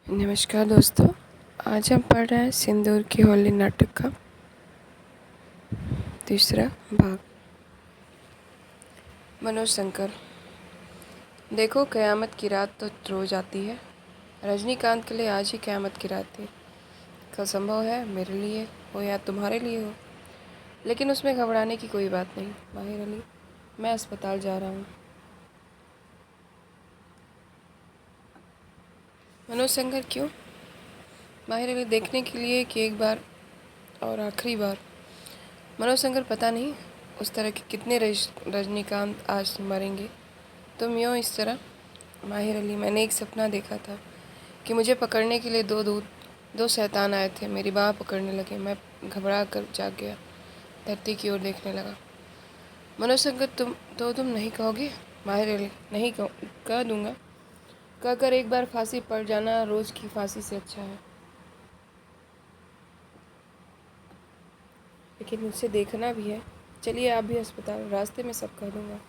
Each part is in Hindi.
नमस्कार दोस्तों। आज हम पढ़ रहे हैं सिंदूर की होली नाटक का तीसरा भाग। मनोज शंकर। देखो, क़यामत की रात तो रोज आती है। रजनीकांत के लिए आज ही क़यामत की रात थी। कल संभव है मेरे लिए हो या तुम्हारे लिए हो, लेकिन उसमें घबराने की कोई बात नहीं। माहिर अली, मैं अस्पताल जा रहा हूँ। मनोज शंकर, क्यों? माहिर अली, देखने के लिए कि एक बार और आखिरी बार। मनोज शंकर, पता नहीं उस तरह के कितने रजनीकांत आज मरेंगे। तुम यूँ इस तरह। माहिर अली, मैंने एक सपना देखा था कि मुझे पकड़ने के लिए दो शैतान आए थे। मेरी बाँह पकड़ने लगे। मैं घबरा कर जाग गया, धरती की ओर देखने लगा। मनोज शंकर, तुम नहीं कहोगे? माहिर अली, नहीं कह दूंगा। कहकर एक बार फांसी पड़ जाना रोज की फांसी से अच्छा है। लेकिन मुझसे देखना भी है। चलिए आप भी अस्पताल, रास्ते में सब कह दूंगा।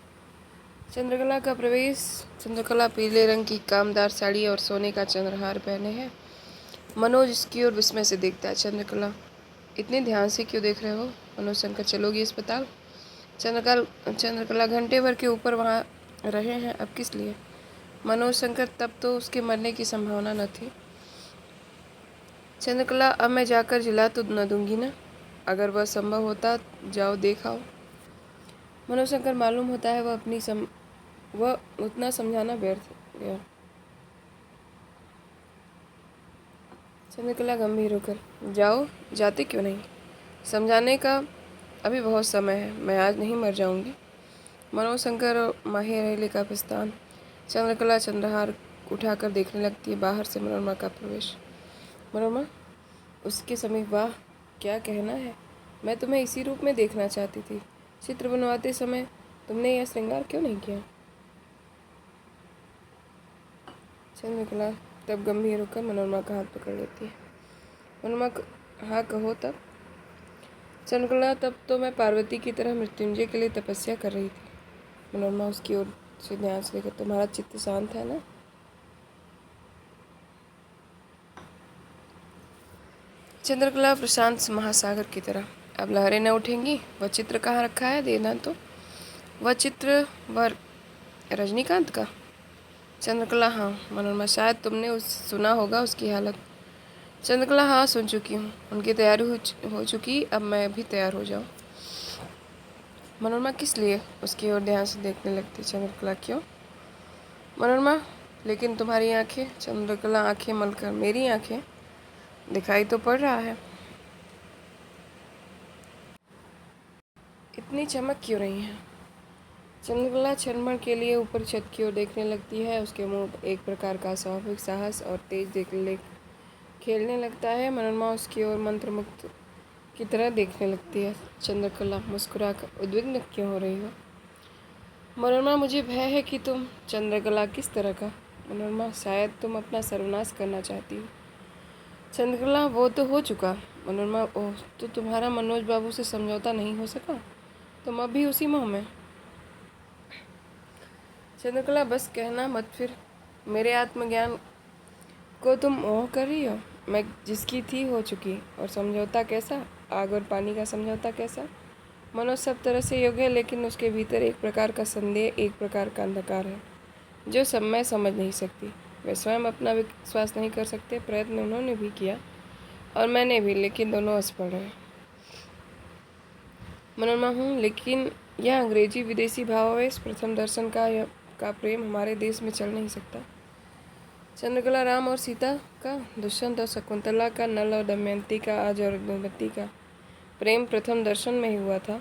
चंद्रकला का प्रवेश। चंद्रकला पीले रंग की कामदार साड़ी और सोने का चंद्रहार पहने है। मनोज इसकी ओर विस्मय से देखता है। चंद्रकला, इतने ध्यान से क्यों देख रहे हो? मनोज शंकर, चलोगी अस्पताल? चंद्रकला, घंटे भर के ऊपर वहाँ रहे हैं, अब किस लिए? मनोज शंकर, तब तो उसके मरने की संभावना न थी। चंद्रकला, अब मैं जाकर जिला तो न दूंगी ना? अगर वह संभव होता, जाओ देख आओ। मनोज शंकर, मालूम होता है वह उतना समझाना व्यर्थ गया। चंद्रकला गंभीर होकर, जाओ। जाते क्यों नहीं? समझाने का अभी बहुत समय है। मैं आज नहीं मर जाऊंगी। मनोज शंकर और माहिर अली का प्रस्थान। चंद्रकला चंद्रहार उठाकर देखने लगती है। बाहर से मनोरमा का प्रवेश। मनोरमा उसके समीप। वाह, क्या कहना है! मैं तुम्हें इसी रूप में देखना चाहती थी। चित्र बनवाते समय तुमने यह श्रृंगार क्यों नहीं किया? चंद्रकला तब गंभीर होकर मनोरमा का हाथ पकड़ लेती है। मनोरमा, हाँ कहो तब। चंद्रकला, तब तो मैं पार्वती की तरह मृत्युंजय के लिए तपस्या कर रही थी। मनोरमा उसकी ओर से ध्यान से लेकर, तुम्हारा चित्त शांत है ना? चंद्रकला, प्रशांत महासागर की तरह। अब लहरें न उठेंगी। वह चित्र कहाँ रखा है? देना तो। वह चित्र, वह रजनीकांत का? चंद्रकला, हाँ। मनोरमा, शायद तुमने सुना होगा उसकी हालत। चंद्रकला, हाँ सुन चुकी हूँ। उनकी तैयारी हो चुकी। अब मैं भी तैयार हो जाऊँ। मनोरमा, किस लिए? उसकी ओर ध्यान से देखने लगती। चंद्रकला, क्यों? मनोरमा, लेकिन तुम्हारी आंखें। चंद्रकला आंखें मलकर, मेरी आंखें? दिखाई तो पड़ रहा है। इतनी चमक क्यों रही है? चंद्रकला क्षण के लिए ऊपर छत की ओर देखने लगती है। उसके मुंह एक प्रकार का स्वाभाविक साहस और तेज देखने खेलने लगता है। मनोरमा उसकी ओर मंत्रमुग्ध की तरह देखने लगती है। चंद्रकला मुस्कुरा कर, उद्विग्न क्यों हो रही हो? मनोरमा, मुझे भय है कि तुम। चंद्रकला, किस तरह का? मनोरमा, शायद तुम अपना सर्वनाश करना चाहती हो। चंद्रकला, वो तो हो चुका। मनोरमा, ओह, तो तुम्हारा मनोज बाबू से समझौता नहीं हो सका? तुम अब भी उसी मोह में? चंद्रकला, बस कहना मत फिर। मेरे आत्मज्ञान को तुम मोह कर रही हो। मैं जिसकी थी हो चुकी। और समझौता कैसा? आग और पानी का समझौता कैसा? मनोज सब तरह से योग्य है, लेकिन उसके भीतर एक प्रकार का संदेह, एक प्रकार का अंधकार है जो सब मैं समझ नहीं सकती। वे स्वयं अपना विश्वास नहीं कर सकते। प्रयत्न उन्होंने भी किया और मैंने भी, लेकिन दोनों असफल रहे। मनोरमा, हूँ, लेकिन यह अंग्रेजी विदेशी भावावेश, प्रथम दर्शन का प्रेम हमारे देश में चल नहीं सकता। चंद्रकला, राम और सीता का, दुष्यंत और शकुंतला का, नल और दमयंती का, आज और इंदुमती का प्रेम प्रथम दर्शन में ही हुआ था।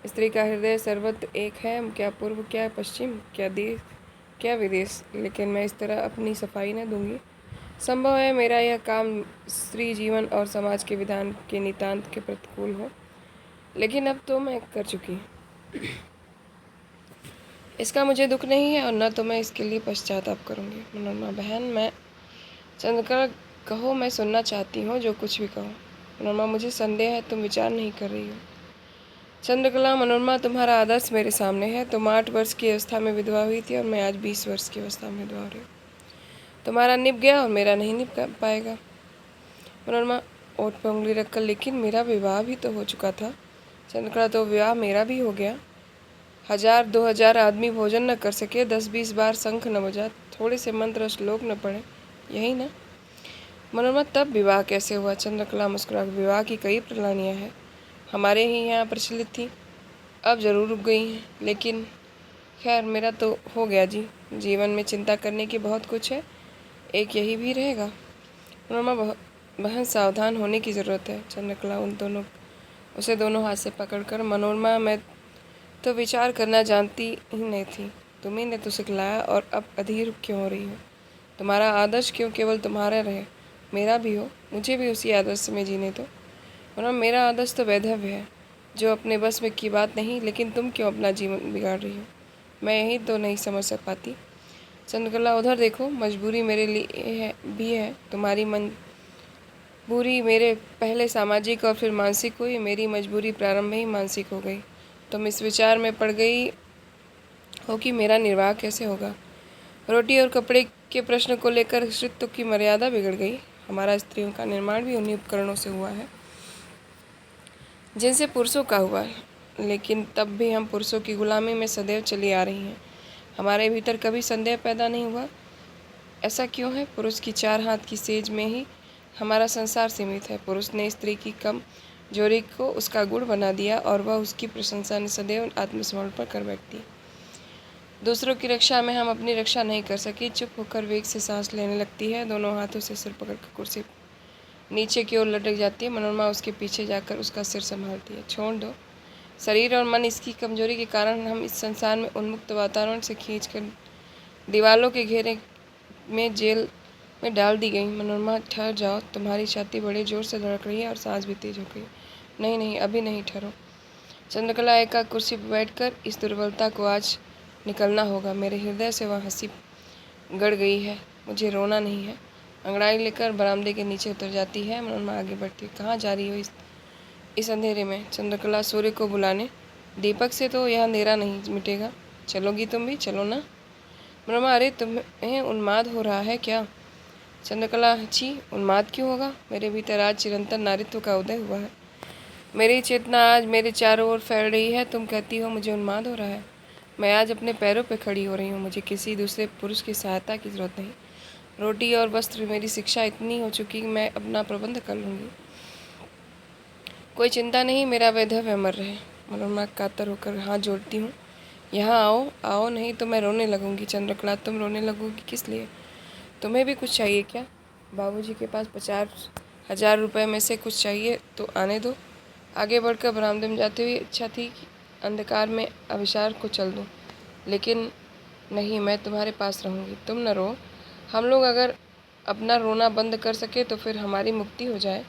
स्त्री का हृदय सर्वत्र एक है, क्या पूर्व, क्या पश्चिम, क्या देश, क्या विदेश। लेकिन मैं इस तरह अपनी सफाई न दूंगी। संभव है मेरा यह काम स्त्री जीवन और समाज के विधान के नितांत के प्रतिकूल हो, लेकिन अब तो मैं कर चुकी। इसका मुझे दुख नहीं है और न तो मैं इसके लिए पश्चाताप करूंगी। मनोरमा, बहन, मैं। चंद्रकला, कहो, मैं सुनना चाहती हूँ, जो कुछ भी कहो। मनोरमा, मुझे संदेह है तुम विचार नहीं कर रही हो। चंद्रकला, मनोरमा, तुम्हारा आदर्श मेरे सामने है। तुम 8 वर्ष की अवस्था में विधवा हुई थी और मैं आज 20 वर्ष की अवस्था में विधवा हो रही हूँ। तुम्हारा निभ गया और मेरा नहीं निभ पाएगा। मनोरमा ओठ पर उंगली रखकर, लेकिन मेरा विवाह भी तो हो चुका था। चंद्रकला, तो विवाह मेरा भी हो गया। 1000-2000 आदमी भोजन न कर सके, 10-20 बार शंख न बजा, थोड़े से मंत्र श्लोक न पढ़े, यही ना। मनोरमा, तब विवाह कैसे हुआ? चंद्रकला मुस्कुरा, विवाह की कई प्रणालियाँ हैं, हमारे ही यहाँ प्रचलित थी, अब जरूर रुक गई हैं, लेकिन खैर मेरा तो हो गया जी। जीवन में चिंता करने की बहुत कुछ है, एक यही भी रहेगा। मनोरमा, बहन सावधान होने की ज़रूरत है। चंद्रकला उसे दोनों हाथ से पकड़कर, मनोरमा मैं तो विचार करना जानती ही नहीं थी, तुम्ही ने तो सिखलाया, और अब अधीर क्यों हो रही हो? तुम्हारा आदर्श क्यों केवल तुम्हारा रहे, मेरा भी हो, मुझे भी उसी आदर्श में जीने दो। मनोरमा, मेरा आदर्श तो वैधव्य है, जो अपने बस में की बात नहीं, लेकिन तुम क्यों अपना जीवन बिगाड़ रही हो? मैं यही तो नहीं समझ पाती। चंद्रकला, उधर देखो, मजबूरी मेरे लिए भी है, तुम्हारी मजबूरी मेरे पहले सामाजिक और फिर मानसिक हुई, मेरी मजबूरी प्रारंभ में ही मानसिक हो गई। तुम इस विचार में पड़ गई हो कि मेरा निर्वाह कैसे होगा। रोटी और कपड़े के प्रश्न को लेकर स्त्रीत्व की मर्यादा बिगड़ गई। हमारा स्त्रियों का निर्माण भी उन्हीं उपकरणों से हुआ है जिनसे पुरुषों का हुआ है, लेकिन तब भी हम पुरुषों की गुलामी में सदैव चली आ रही हैं। हमारे भीतर कभी संदेह पैदा नहीं हुआ। ऐसा क्यों है? पुरुष की 4 हाथ की सेज में ही हमारा संसार सीमित है। पुरुष ने स्त्री की कम जोरी को उसका गुण बना दिया, और वह उसकी प्रशंसा ने सदैव आत्मसमर्पण कर बैठती। दूसरों की रक्षा में हम अपनी रक्षा नहीं कर सकी। चुप होकर वेग से सांस लेने लगती है, दोनों हाथों से सिर पकड़कर कुर्सी नीचे की ओर लटक जाती है। मनोरमा उसके पीछे जाकर उसका सिर संभालती है। छोड़ दो, शरीर और मन इसकी कमजोरी के कारण हम इस संसार में उन्मुक्त वातावरण से खींचकर दीवालों के घेरे में जेल में डाल दी गई। मनोरमा, ठहर जाओ, तुम्हारी छाती बड़े जोर से धड़क रही है और सांस भी तेज हो गई। नहीं नहीं, अभी नहीं, ठहरो। चंद्रकला एकाएक कुर्सी पर बैठकर, इस दुर्बलता को आज निकलना होगा। मेरे हृदय से वह हंसी गड़ गई है, मुझे रोना नहीं है। अंगड़ाई लेकर बरामदे के नीचे उतर जाती है। मनोरमा आगे बढ़ती, कहाँ जा रही हो इस अंधेरे में? चंद्रकला, सूर्य को बुलाने, दीपक से तो यह अंधेरा नहीं मिटेगा। चलोगी तुम भी? चलो ना। मनोरमा, अरे तुम्हें उन्माद हो रहा है क्या? चंद्रकला, छी, उन्माद क्यों होगा? मेरे भीतर आज चिरंतन नारित्व का उदय हुआ है, मेरी चेतना आज मेरे चारों ओर फैल रही है। तुम कहती हो मुझे उन्माद हो रहा है? मैं आज अपने पैरों पर खड़ी हो रही हूँ, मुझे किसी दूसरे पुरुष की सहायता की जरूरत नहीं। रोटी और वस्त्र, मेरी शिक्षा इतनी हो चुकी कि मैं अपना प्रबंध कर लूँगी, कोई चिंता नहीं, मेरा वैधव्य अमर रहे। मनोरमा कातर होकर हाथ जोड़ती हूँ, यहाँ आओ, आओ, नहीं तो मैं रोने लगूंगी। चंद्रकला, तुम रोने लगोगी किस लिए? तुम्हें भी कुछ चाहिए क्या? बाबूजी के पास 50,000 रुपये में से कुछ चाहिए तो आने दो। आगे बढ़कर बरामदे में जाते हुए इच्छा थी कि अंधकार में अविचार को चल दूँ, लेकिन नहीं, मैं तुम्हारे पास रहूँगी, तुम न रो। हम लोग अगर अपना रोना बंद कर सके तो फिर हमारी मुक्ति हो जाए।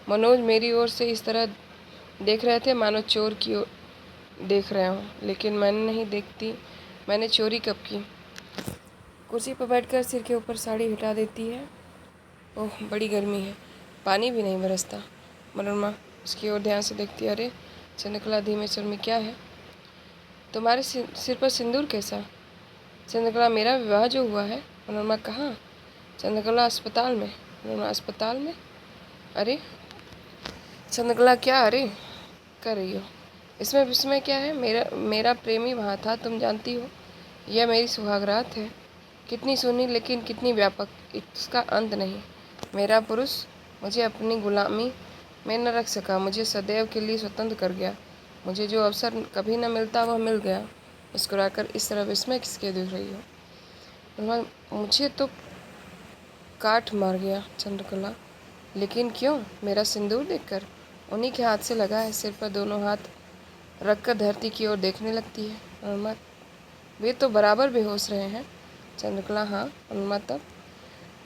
मनोज मेरी ओर से इस तरह देख रहे थे मानो चोर की ओर देख रहे हों, लेकिन मैंने नहीं देखती, मैंने चोरी कब की? कुर्सी पर बैठकर सिर के ऊपर साड़ी हटा देती है। ओह, बड़ी गर्मी है, पानी भी नहीं बरसता। मनोरमा उसकी ओर ध्यान से देखती है। अरे चंद्रकला, धीमे स्वर में, क्या है? तुम्हारे सिर पर सिंदूर कैसा? चंद्रकला, मेरा विवाह जो हुआ है। मनोरमा, कहाँ? चंद्रकला, अस्पताल में। मनोरमा, अस्पताल में? अरे चंद्रकला, क्या अरे कर रही हो? इसमें क्या है? मेरा प्रेमी वहाँ था, तुम जानती हो, यह मेरी सुहागरात है, कितनी सुनी लेकिन कितनी व्यापक, इसका अंत नहीं। मेरा पुरुष मुझे अपनी गुलामी में न रख सका, मुझे सदैव के लिए स्वतंत्र कर गया। मुझे जो अवसर कभी न मिलता वह मिल गया। मुस्कुराकर, इस तरह विस्मय किसके देख रही हो? मुझे तो काट मार गया। चंद्रकला, लेकिन क्यों? मेरा सिंदूर देखकर? उन्हीं के हाथ से लगा है। सिर पर दोनों हाथ रखकर धरती की ओर देखने लगती है। मनोरमा, वे तो बराबर बेहोश रहे हैं। चंद्रकला, हाँ। मनोरमा, तब?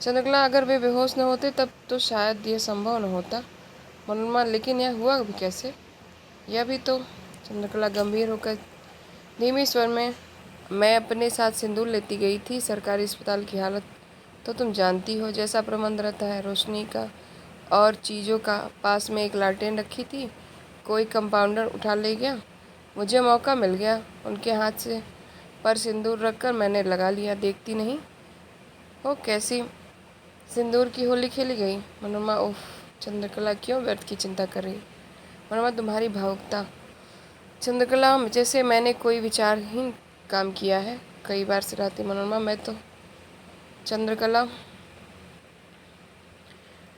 चंद्रकला, अगर वे बेहोश न होते तब तो शायद यह संभव न होता। मनोरमा, लेकिन यह हुआ भी कैसे? यह भी तो। चंद्रकला गंभीर होकर धीमी स्वर में, मैं अपने साथ सिंदूर लेती गई थी। सरकारी अस्पताल की हालत तो तुम जानती हो, जैसा प्रबंध रहता है रोशनी का और चीज़ों का। पास में एक लालटेन रखी थी, कोई कंपाउंडर उठा ले गया, मुझे मौका मिल गया, उनके हाथ से पर सिंदूर रखकर मैंने लगा लिया। देखती नहीं हो कैसी सिंदूर की होली खेली गई। मनोरमा उफ, चंद्रकला क्यों व्यर्थ की चिंता कर रही। मनोरमा तुम्हारी भावुकता। चंद्रकला जैसे मैंने कोई विचारहीन काम किया है। कई बार सिराती मनोरमा मैं तो। चंद्रकला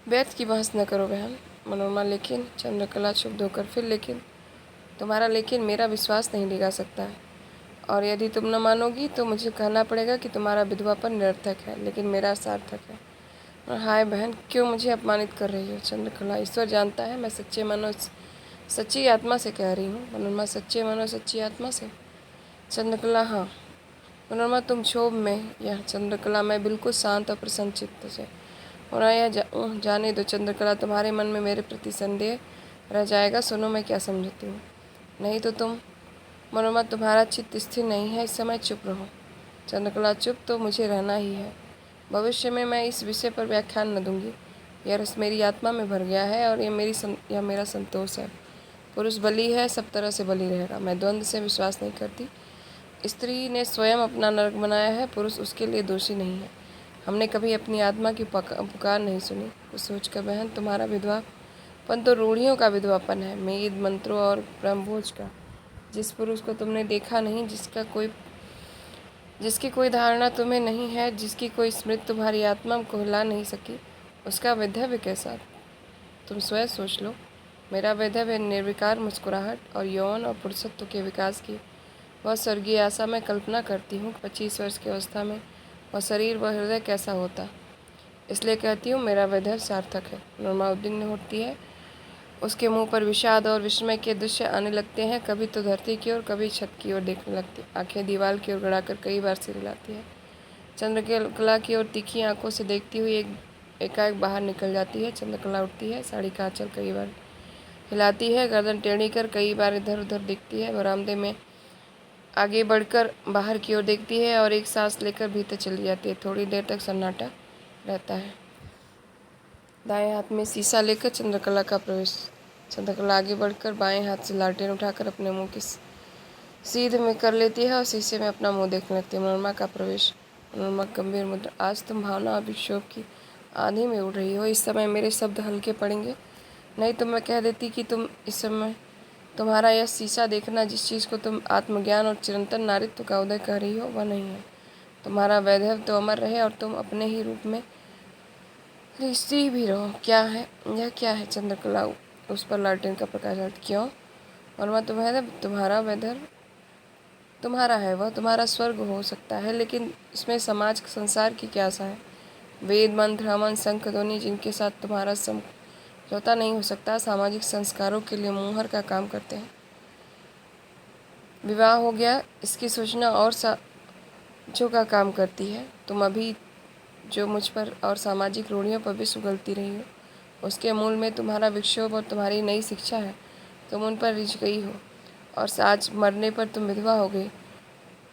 व्यर्थ की बहस न करो बहन। मनोरमा लेकिन। चंद्रकला चुप होकर फिर लेकिन। तुम्हारा लेकिन मेरा विश्वास नहीं डिगा सकता है, और यदि तुम न मानोगी तो मुझे कहना पड़ेगा कि तुम्हारा विधवापन निरर्थक है लेकिन मेरा सार्थक है। और हाय बहन, क्यों मुझे अपमानित कर रही हो। चंद्रकला ईश्वर जानता है मैं सच्चे मनो सच्ची आत्मा से कह रही हूँ। मनोरमा सच्चे मनो सच्ची आत्मा से। चंद्रकला हाँ। मनोरमा तुम क्षोभ में या। चंद्रकला मैं बिल्कुल शांत और प्रसन्न चित्त से। और यह जाने दो चंद्रकला, तुम्हारे मन में मेरे प्रति संदेह रह जाएगा। सुनो मैं क्या समझती हूँ। नहीं तो तुम। मनोरमा तुम्हारा चित्त स्थिर नहीं है इस समय, चुप रहो। चंद्रकला चुप तो मुझे रहना ही है। भविष्य में मैं इस विषय पर व्याख्यान न दूंगी। यह रस मेरी आत्मा में भर गया है और यह मेरा संतोष है। पुरुष बलि है, सब तरह से बलि रहेगा। मैं द्वंद्व से विश्वास नहीं करती। स्त्री ने स्वयं अपना नरक बनाया है, पुरुष उसके लिए दोषी नहीं है। हमने कभी अपनी आत्मा की पुकार नहीं सुनी। कुछ सोच कर बहन, तुम्हारा विधवापन तो रूढ़ियों का विधवापन है, मेद मंत्रों और ब्रह्मभोज का। जिस पुरुष को तुमने देखा नहीं, जिसकी कोई धारणा तुम्हें नहीं है, जिसकी कोई स्मृति तुम्हारी आत्मा को हिला नहीं सकी, उसका वैधव्य कैसा। तुम स्वयं सोच लो। मेरा वैधव्य निर्विकार मुस्कुराहट और यौवन और पुरुषत्व के विकास की वह स्वर्गीय आशा मैं कल्पना करती हूँ। 25 वर्ष की अवस्था में वह शरीर वह हृदय कैसा होता। इसलिए कहती हूँ मेरा वैधव्य सार्थक है। नोरमा उद्विग्न होती है। उसके मुंह पर विषाद और विस्मय के दृश्य आने लगते हैं। कभी तो धरती की ओर, कभी छत की ओर देखने लगती। आंखें दीवार की ओर गड़ाकर कई बार सिर हिलाती है। चंद्रकला की ओर तीखी आंखों से देखती हुई एकाएक बाहर निकल जाती है। चंद्रकला उठती है, साड़ी का आंचल कई बार हिलाती है, गर्दन टेढ़ी कर कई बार इधर उधर देखती है। बरामदे में आगे बढ़कर बाहर की ओर देखती है और एक सांस लेकर भीतर चली जाती है। थोड़ी देर तक सन्नाटा रहता है। दाएं हाथ में शीशा लेकर चंद्रकला का प्रवेश। चंद्रकला आगे बढ़कर बाएं हाथ से लालटेन उठाकर अपने मुंह की सीध में कर लेती है और शीशे में अपना मुंह देखने लगती है। मनोरमा का प्रवेश। मनोरमा गंभीर मुद्रा। आज तुम भावना और विक्षोभ की आंधी में उड़ रही हो। इस समय मेरे शब्द हल्के पड़ेंगे, नहीं तो मैं कह देती कि तुम इस समय तुम्हारा यह शीशा देखना, जिस चीज़ को तुम आत्मज्ञान और चिरंतन नारित्व का उदय कर रही हो, वह नहीं है। तुम्हारा वैधव्य तो अमर रहे और तुम अपने ही रूप में स्त्री भी रहो। क्या है यह, क्या है। चंद्रकला उस पर लालटेन का प्रकाश डालती। क्यों। मनोरमा तुम्हारा वैधव्य तुम्हारा है, वह तुम्हारा स्वर्ग हो सकता है, लेकिन इसमें समाज संसार की क्या आशा है। वेद मंत्र हवन शंख ध्वनि जिनके साथ तुम्हारा समझौता नहीं हो सकता, सामाजिक संस्कारों के लिए मुहर का काम करते हैं। विवाह हो गया इसकी सूचना और जो का काम करती है। तुम अभी जो मुझ पर और सामाजिक रूढ़ियों पर विश्व उगलती रही हो, उसके मूल में तुम्हारा विक्षोभ और तुम्हारी नई शिक्षा है। तुम उन पर रिझ गई हो और आज मरने पर तुम विधवा हो गई।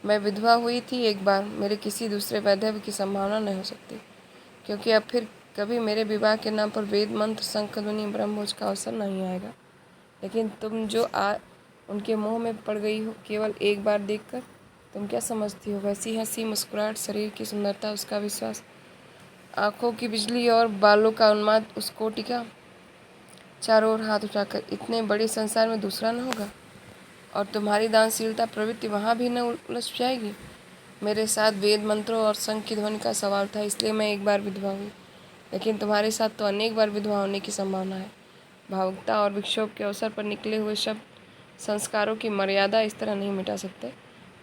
मैं विधवा हुई थी एक बार, मेरे किसी दूसरे वैधव्य की संभावना नहीं हो सकती, क्योंकि अब फिर कभी मेरे विवाह के नाम पर वेद मंत्र शंख ध्वनि ब्रह्मभोज का अवसर नहीं आएगा। लेकिन तुम जो उनके मुंह में पड़ गई हो केवल एक बार देखकर, तुम क्या समझती हो। वैसी हंसी मुस्कुराहट, शरीर की सुंदरता, उसका विश्वास, आंखों की बिजली और बालों का उन्माद, उस कोटि का। चारों ओर हाथ उठाकर, इतने बड़े संसार में दूसरा न होगा। और तुम्हारी दानशीलता प्रवृत्ति वहाँ भी न उलझ जाएगी। मेरे साथ वेद मंत्रों और शंख की ध्वनि का सवाल था, इसलिए मैं एक बार विधवा हुई, लेकिन तुम्हारे साथ तो अनेक बार विधवा होने की संभावना है। भावुकता और विक्षोभ के अवसर पर निकले हुए शब्द संस्कारों की मर्यादा इस तरह नहीं मिटा सकते,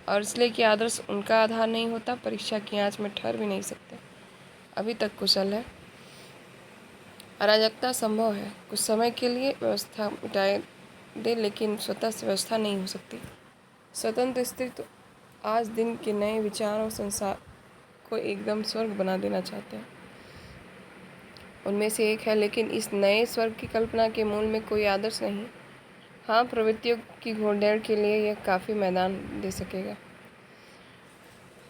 और इसलिए कि आदर्श उनका आधार नहीं होता, परीक्षा की आँच में ठहर भी नहीं सकते। अभी तक कुशल है। अराजकता संभव है, कुछ समय के लिए व्यवस्था मिटाए दे, लेकिन स्वतः से व्यवस्था नहीं हो सकती। स्वतंत्र स्त्री तो आज दिन के नए विचार और संसार को एकदम स्वर्ग बना देना चाहते हैं। उनमें से एक है, लेकिन इस नए स्वर्ग की कल्पना के मूल में कोई आदर्श नहीं। हाँ, प्रवृत्तियों की घोड़दौड़ के लिए यह काफ़ी मैदान दे सकेगा।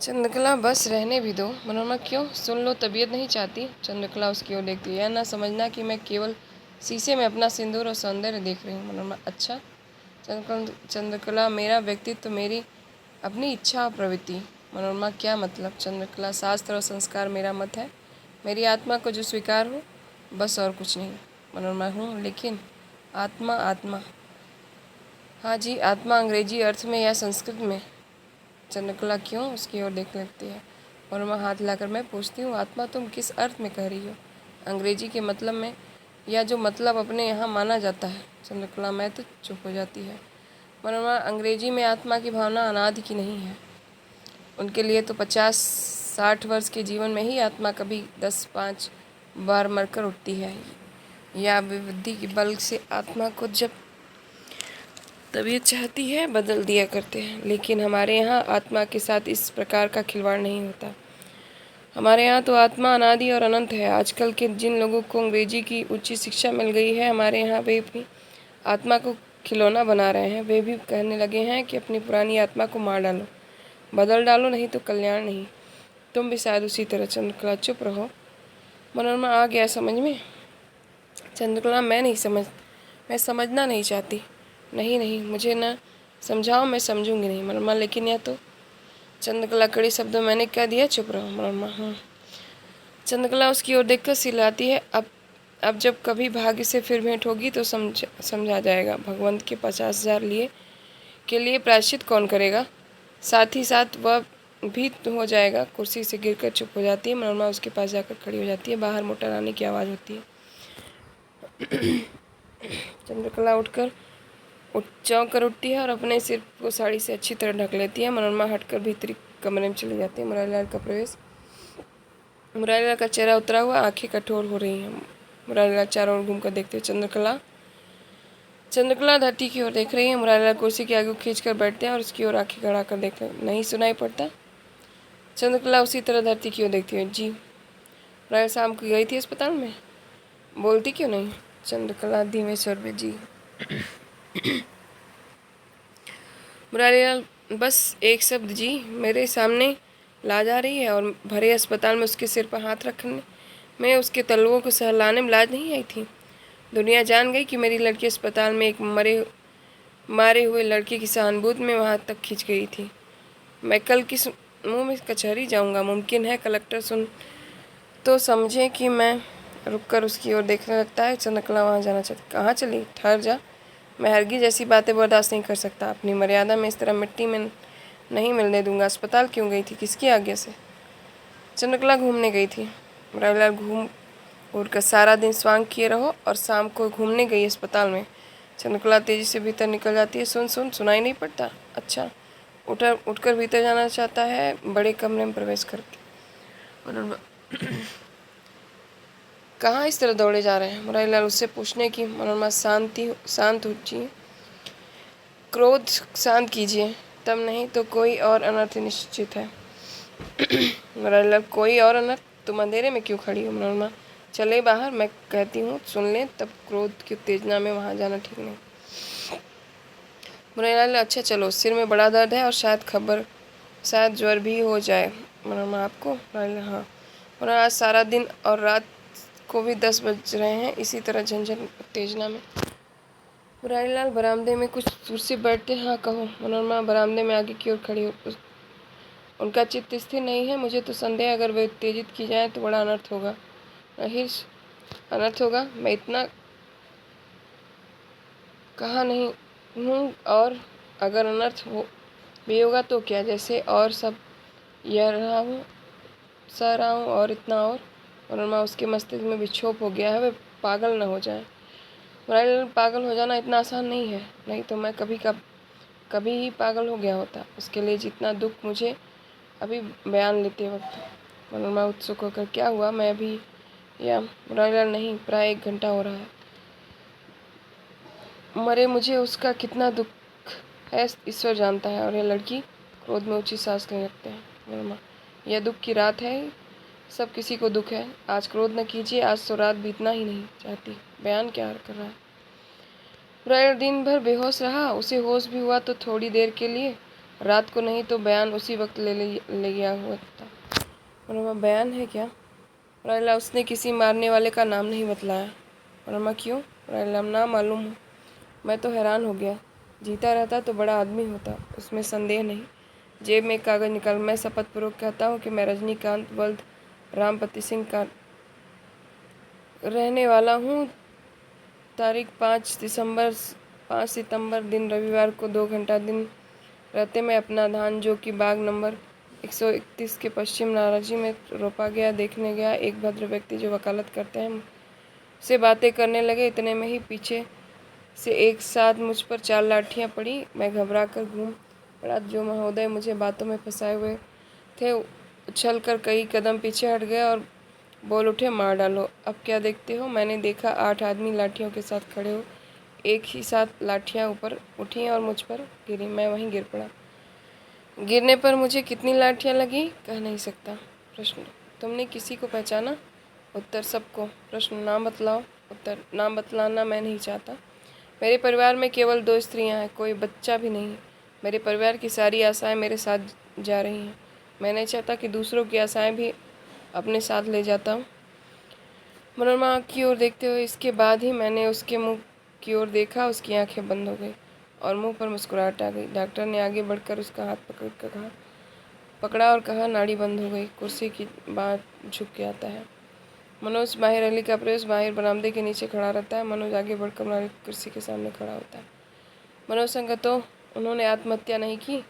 चंद्रकला बस रहने भी दो। मनोरमा क्यों, सुन लो, तबीयत नहीं चाहती। चंद्रकला उसकी ओर देखती। यह ना समझना कि मैं केवल शीशे में अपना सिंदूर और सौंदर्य देख रही हूँ। मनोरमा अच्छा। चंद्रकला मेरा व्यक्तित्व, मेरी अपनी इच्छा और प्रवृत्ति, मनोरमा क्या मतलब? चंद्रकला शास्त्र और संस्कार मेरा मत है। मेरी आत्मा को जो स्वीकार हो, बस और कुछ नहीं। मनोरमा हूँ, लेकिन आत्मा आत्मा, हाँ जी, आत्मा अंग्रेजी अर्थ में या संस्कृत में? चंद्रकला क्यों? उसकी ओर देख लगती है। मनोरमा हाथ हिलाकर मैं पूछती हूँ, आत्मा तुम किस अर्थ में कह रही हो? अंग्रेजी के मतलब में, या जो मतलब अपने यहाँ माना जाता है? चंद्रकला मैं तो चुप हो जाती है। मनोरमा अंग्रेजी में आत्मा की भावना अनादि की नहीं है। उनके लिए तो 50-60 वर्ष के जीवन में ही आत्मा कभी 10-5 बार मरकर उठती है, या विवुद्धि के बल से आत्मा को जब तबीयत चाहती है बदल दिया करते हैं। लेकिन हमारे यहाँ आत्मा के साथ इस प्रकार का खिलवाड़ नहीं होता। हमारे यहाँ तो आत्मा अनादि और अनंत है। आजकल के जिन लोगों को अंग्रेजी की उच्च शिक्षा मिल गई है, हमारे यहाँ वे अपनी आत्मा को खिलौना बना रहे हैं। वे भी कहने लगे हैं कि अपनी पुरानी आत्मा को मार डालो, बदल डालो, नहीं तो कल्याण नहीं। तुम भी शायद उसी तरह। चंद्रकला चुप रहो। मनोरमा आ गया समझ में? चंद्रकला मैं समझना नहीं चाहती। नहीं नहीं, मुझे न समझाओ, मैं समझूंगी नहीं। मनोरमा लेकिन यह तो। चंद्रकला कड़ी शब्दों, मैंने कह दिया चुप रहो। मनोरमा हाँ। चंद्रकला उसकी ओर देखकर सिलाती है। अब जब कभी भाग्य से फिर भेंट होगी तो समझा जाएगा। भगवंत के 50,000 के लिए प्रायश्चित कौन करेगा? साथ ही साथ वह भी हो जाएगा। कुर्सी से गिरकर चुप हो जाती है। मनोरमा उसके पास जाकर खड़ी हो जाती है। बाहर मोटर आने की आवाज़ होती है। चंद्रकला चौंक कर उठती है और अपने सिर को साड़ी से अच्छी तरह ढक लेती है। मनोरमा हटकर भीतरी कमरे में चली जाती है। मुरारीलाल का प्रवेश। मुरारीलाल का चेहरा उतरा हुआ, आंखें कठोर हो रही हैं। मुरारीलाल चारों ओर घूमकर देखते हुए चंद्रकला धरती की ओर देख रही है। मुरारीलाल कुर्सी के आगे खींच कर बैठते हैं और उसकी ओर आंखें गड़ा कर देखते हैं। नहीं सुनाई पड़ता? चंद्रकला उसी तरह धरती की ओर देखती है। जी। मुरारीलाल शाम को गई थी अस्पताल में? बोलती क्यों नहीं? चंद्रकला धीमे स्वर में जी। मुरारीलाल बस एक शब्द जी मेरे सामने ला जा रही है, और भरे अस्पताल में उसके सिर पर हाथ रखने में, उसके तलवों को सहलाने में लाज नहीं आई थी। दुनिया जान गई कि मेरी लड़की अस्पताल में एक मारे हुए लड़के की सहानुभूति में वहाँ तक खींच गई थी। मैं कल किस मुंह में कचहरी जाऊँगा? मुमकिन है कलेक्टर सुन तो समझे कि मैं। रुककर उसकी ओर देखने लगता है। चंद्रकला वहाँ जाना चाहती। कहाँ चली? ठहर जा। मैं हरगिज़ जैसी बातें बर्दाश्त नहीं कर सकता। अपनी मर्यादा में इस तरह मिट्टी में नहीं मिलने दूंगा। अस्पताल क्यों गई थी? किसकी आज्ञा से? चंद्रकला घूमने गई थी। मुरारीलाल घूम उड़ कर सारा दिन स्वांग किए रहो और शाम को घूमने गई अस्पताल में। चंद्रकला तेजी से भीतर निकल जाती है। सुनाई नहीं पड़ता? अच्छा। उठकर भीतर जाना चाहता है। बड़े कमरे में प्रवेश करके कहाँ इस तरह दौड़े जा रहे हैं? मुरारीलाल उससे पूछने की। मनोरमा शांत उठी। क्रोध शांत कीजिए, तब नहीं तो कोई और अनर्थ निश्चित है। मुरारीलाल कोई और अनर्थ? तुम अंधेरे में क्यों खड़ी हो? मनोरमा चले बाहर, मैं कहती हूँ सुन लें, तब क्रोध की उत्तेजना में वहाँ जाना ठीक नहीं। मुरारीलाल अच्छा चलो, सिर में बड़ा दर्द है और शायद ज्वर भी हो जाए। मनोरमा आपको? मुरारीलाल हाँ। मनोरमा आज सारा दिन और रात को भी 10 बज रहे हैं इसी तरह झंझट उत्तेजना में। मुरारीलाल बरामदे में कुछ दूर से बैठते। हाँ कहो। मनोरमा बरामदे में आगे की ओर खड़ी हो। उनका चित्त स्थिर नहीं है। मुझे तो संदेह, अगर वे उत्तेजित की जाए तो बड़ा अनर्थ होगा। अनर्थ होगा? मैं इतना कहा नहीं हूँ, और अगर अनर्थ भी होगा तो क्या? जैसे और सब यह रहा हूँ, सह रहा हूँ, और इतना और। मनोरमा उसके मस्तिष्क में विक्षोभ हो गया है। वे पागल न हो जाए। मुरारीलाल पागल हो जाना इतना आसान नहीं है। नहीं तो मैं कभी ही पागल हो गया होता। उसके लिए जितना दुख मुझे अभी बयान लेते वक्त। मनोरमा उत्सुक होकर क्या हुआ? मैं अभी या? मुरारीलाल नहीं, प्राय 1 घंटा हो रहा है मरे। मुझे उसका कितना दुख है ईश्वर जानता है। और यह लड़की? क्रोध में ऊंची सांस लेने लगते हैं। मनोरमा यह दुख की रात है। सब किसी को दुख है। आज क्रोध न कीजिए, आज तो रात बीतना ही नहीं चाहती। बयान क्या कर रहा है? मुरारीलाल दिन भर बेहोश रहा। उसे होश भी हुआ तो थोड़ी देर के लिए, रात को नहीं तो बयान उसी वक्त ले गया हुआ था। मनोरमा बयान है क्या? मुरारीलाल उसने किसी मारने वाले का नाम नहीं बतलाया। मनोरमा क्यों? मुरारीलाल नाम मालूम हो। मैं तो हैरान हो गया। जीता रहता तो बड़ा आदमी होता, उसमें संदेह नहीं, जेब में एक कागज़ निकाल। मैं शपथपूर्वक कहता हूँ कि मैं रजनीकांत वल्द रामपति सिंह का रहने वाला हूँ। तारीख 5 सितंबर दिन रविवार को 2 घंटा दिन रहते मैं अपना धान जो कि बाग नंबर 131 के पश्चिम नाराजी में रोपा गया देखने गया। एक भद्र व्यक्ति जो वकालत करते हैं से बातें करने लगे। इतने में ही पीछे से एक साथ मुझ पर 4 लाठियां पड़ी। मैं घबरा कर घूम पड़ा। जो महोदय मुझे बातों में फंसाए हुए थे उछल कर कई कदम पीछे हट गए और बोल उठे, मार डालो। अब क्या देखते हो? मैंने देखा 8 आदमी लाठियों के साथ खड़े हो। एक ही साथ लाठियां ऊपर उठी और मुझ पर गिरी। मैं वहीं गिर पड़ा। गिरने पर मुझे कितनी लाठियां लगी कह नहीं सकता। प्रश्न, तुमने किसी को पहचाना? उत्तर, सबको। प्रश्न, नाम बतलाओ। उत्तर, नाम बतलाना मैं नहीं चाहता। मेरे परिवार में केवल 2 स्त्रियां हैं, कोई बच्चा भी नहीं। मेरे परिवार की सारी आशाएं मेरे साथ जा रही हैं। मैं नहीं चाहता कि दूसरों की आशाएं भी अपने साथ ले जाता हूँ। मनोरमा की ओर देखते हुए, इसके बाद ही मैंने उसके मुंह की ओर देखा। उसकी आंखें बंद हो गई और मुंह पर मुस्कुराहट आ गई। डॉक्टर ने आगे बढ़कर उसका हाथ पकड़ा और कहा, नाड़ी बंद हो गई। कुर्सी की बात झुक के आता है। मनोज माहिर अली का प्रवेश। माहिर बरामदे के नीचे खड़ा रहता है। मनोज आगे बढ़कर माहिर कुर्सी के सामने खड़ा होता है। मनोज संगत, तो उन्होंने आत्महत्या नहीं की,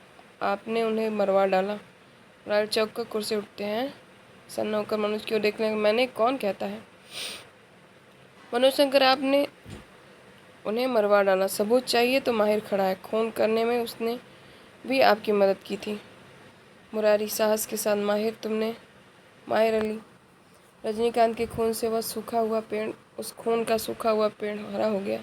आपने उन्हें मरवा डाला। राय चौक कर कुर्सी उठते हैं। सन्ना होकर मनोज की ओर देखने लगे। मैंने? कौन कहता है? मनोज शंकर, आपने उन्हें मरवा डाला। सबूत चाहिए तो माहिर खड़ा है। खून करने में उसने भी आपकी मदद की थी। मुरारी साहस के साथ, माहिर? तुमने? माहिर अली, रजनीकांत के खून से वह सूखा हुआ पेड़, उस खून का सूखा हुआ पेड़ हरा हो गया।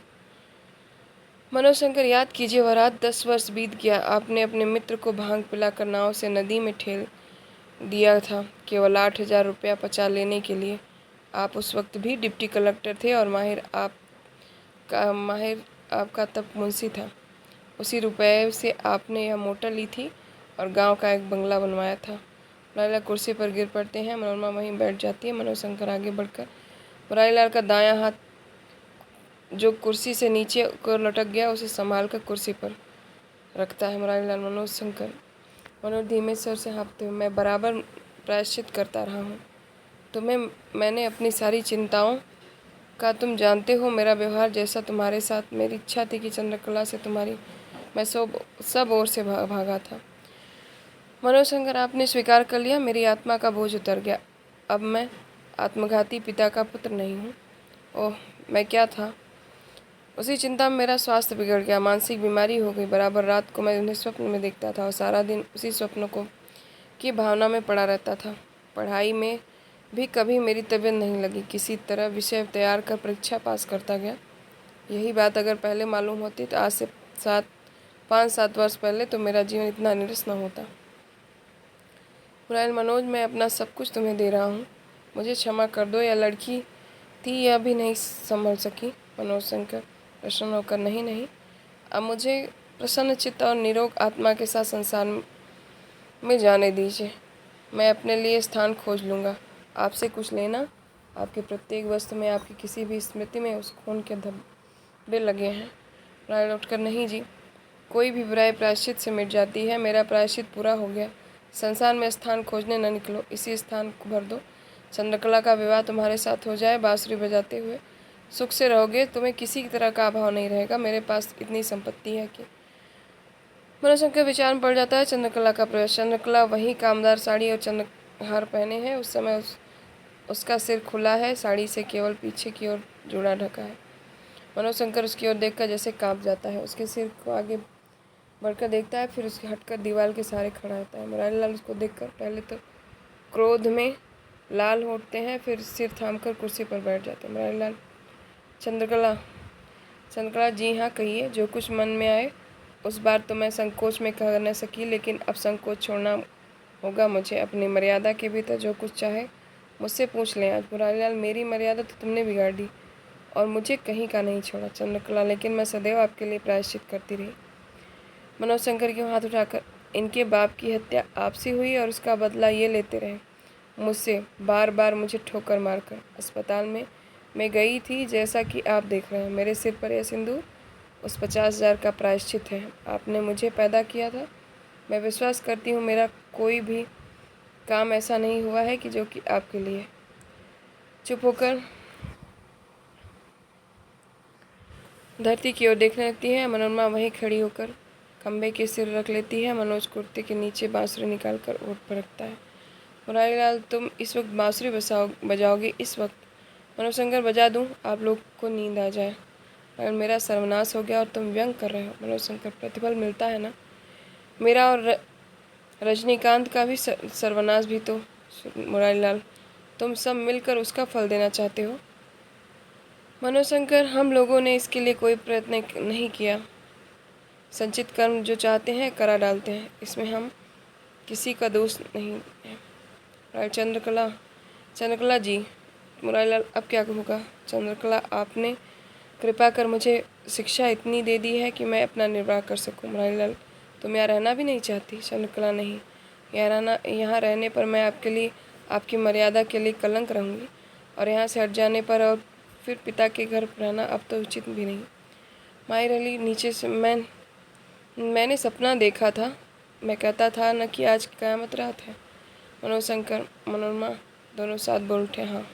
मनोज शंकर, याद कीजिए वह रात। 10 वर्ष बीत गया। आपने अपने मित्र को भांग पिलाकर नाव से नदी में ठेल दिया था, केवल 8,000 रुपया पचा लेने के लिए। आप उस वक्त भी डिप्टी कलेक्टर थे और माहिर आपका तब मुंशी था। उसी रुपये से आपने यह मोटर ली थी और गांव का एक बंगला बनवाया था। मुरारीलाल कुर्सी पर गिर पड़ते हैं। मनोरमा वहीं बैठ जाती है। मनोज शंकर आगे बढ़कर मुरारीलाल का दायां हाथ जो कुर्सी से नीचे को लटक गया उसे संभाल कर कुर्सी पर रखता है। मुरारीलाल, मनोज शंकर। मनोज धीमे स्वर से हाँफते हुए, मैं बराबर प्रायश्चित करता रहा हूँ मैंने अपनी सारी चिंताओं का, तुम जानते हो मेरा व्यवहार जैसा तुम्हारे साथ। मेरी इच्छा थी कि चंद्रकला से मैं सब ओर से भागा था। मनोज शंकर, आपने स्वीकार कर लिया। मेरी आत्मा का बोझ उतर गया। अब मैं आत्मघाती पिता का पुत्र नहीं हूँ। ओह, मैं क्या था? उसी चिंता में मेरा स्वास्थ्य बिगड़ गया। मानसिक बीमारी हो गई। बराबर रात को मैं उन्हें स्वप्न में देखता था और सारा दिन उसी स्वप्नों की भावना में पड़ा रहता था। पढ़ाई में भी कभी मेरी तबीयत नहीं लगी। किसी तरह विषय तैयार कर परीक्षा पास करता गया। यही बात अगर पहले मालूम होती तो आज से 5-7 वर्ष पहले तो मेरा जीवन इतना निरस न होता। मुरारी, मनोज, मैं अपना सब कुछ तुम्हें दे रहा हूँ, मुझे क्षमा कर दो। यह लड़की थी, यह भी नहीं संभल सकी। मनोज शंकर प्रसन्न होकर, नहीं, अब मुझे प्रसन्न चित्त और निरोग आत्मा के साथ संसार में जाने दीजिए। मैं अपने लिए स्थान खोज लूँगा। आपसे कुछ लेना? आपके प्रत्येक वस्तु में, आपकी किसी भी स्मृति में उस खून के धब्बे लगे हैं। राय उठकर, नहीं जी, कोई भी बुराई प्रायश्चित से मिट जाती है। मेरा प्रायश्चित पूरा हो गया। संसार में स्थान खोजने न निकलो, इसी स्थान को भर दो। चंद्रकला का विवाह तुम्हारे साथ हो जाए, बांसुरी बजाते हुए सुख से रहोगे। तुम्हें किसी तरह का अभाव नहीं रहेगा। मेरे पास इतनी संपत्ति है कि मनोशंकर विचार में पड़ जाता है। चंद्रकला का प्रवेश। चंद्रकला वही कामदार साड़ी और चंद्रहार पहने हैं। उस समय उसका सिर खुला है, साड़ी से केवल पीछे की ओर जोड़ा ढका है। मनोशंकर उसकी ओर देखकर जैसे कांप जाता है। उसके सिर को आगे बढ़कर देखता है, फिर उसके हटकर दीवार के सहारे खड़ा होता है। मुरारीलाल उसको देखकर पहले तो क्रोध में लाल हो उठते हैं, फिर सिर थामकर कुर्सी पर बैठ जाते हैं। मुरारीलाल, चंद्रकला, जी हाँ, कहिए जो कुछ मन में आए। उस बार तो मैं संकोच में कह न सकी, लेकिन अब संकोच छोड़ना होगा मुझे। अपनी मर्यादा के भीतर जो कुछ चाहे मुझसे पूछ लें आज। मुरारीलाल, मेरी मर्यादा तो तुमने बिगाड़ दी और मुझे कहीं का नहीं छोड़ा। चंद्रकला, लेकिन मैं सदैव आपके लिए प्रायश्चित करती रही। मनोज शंकर की हाथ उठाकर, इनके बाप की हत्या आपसे हुई और उसका बदला ये लेते रहे मुझसे, बार बार मुझे ठोकर मारकर। अस्पताल में मैं गई थी, जैसा कि आप देख रहे हैं। मेरे सिर पर यह सिंदूर उस 50,000 का प्रायश्चित है। आपने मुझे पैदा किया था मैं विश्वास करती हूँ मेरा कोई भी काम ऐसा नहीं हुआ है कि जो कि आपके लिए। चुप होकर धरती की ओर देखने लगती है। मनोरमा वहीं खड़ी होकर खंबे के सिर रख लेती है। मनोज कुर्ते के नीचे बांसुरी निकाल कर ओट पर रखता है। मुरारीलाल, तुम इस वक्त बांसुरी बजाओगे? इस वक्त? मनोजशंकर, बजा दूं? आप लोग को नींद आ जाए। अगर मेरा सर्वनाश हो गया और तुम व्यंग कर रहे हो। मनोजशंकर, प्रतिफल मिलता है ना? मेरा और रजनीकांत का भी सर्वनाश भी तो। मुरारीलाल, तुम सब मिलकर उसका फल देना चाहते हो। मनोशंकर, हम लोगों ने इसके लिए कोई प्रयत्न नहीं किया। संचित कर्म जो चाहते हैं करा डालते हैं, इसमें हम किसी का दोष नहीं है। चंद्रकला, चंद्रकला जी। मुरारीलाल, अब क्या होगा? चंद्रकला, आपने कृपा कर मुझे शिक्षा इतनी दे दी है कि मैं अपना निर्वाह कर सकूं। मुरारीलाल, तुम यहाँ रहना भी नहीं चाहती? चंद्रकला, नहीं, यहाँ रहने पर मैं आपके लिए, आपकी मर्यादा के लिए कलंक रहूँगी, और यहाँ से हट जाने पर और फिर पिता के घर रहना अब तो उचित भी नहीं। माहिर अली नीचे से, मैंने सपना देखा था। मैं कहता था न कि आज क़यामत रात है। मनोशंकर, मनोरमा दोनों साथ बोल उठे, हाँ।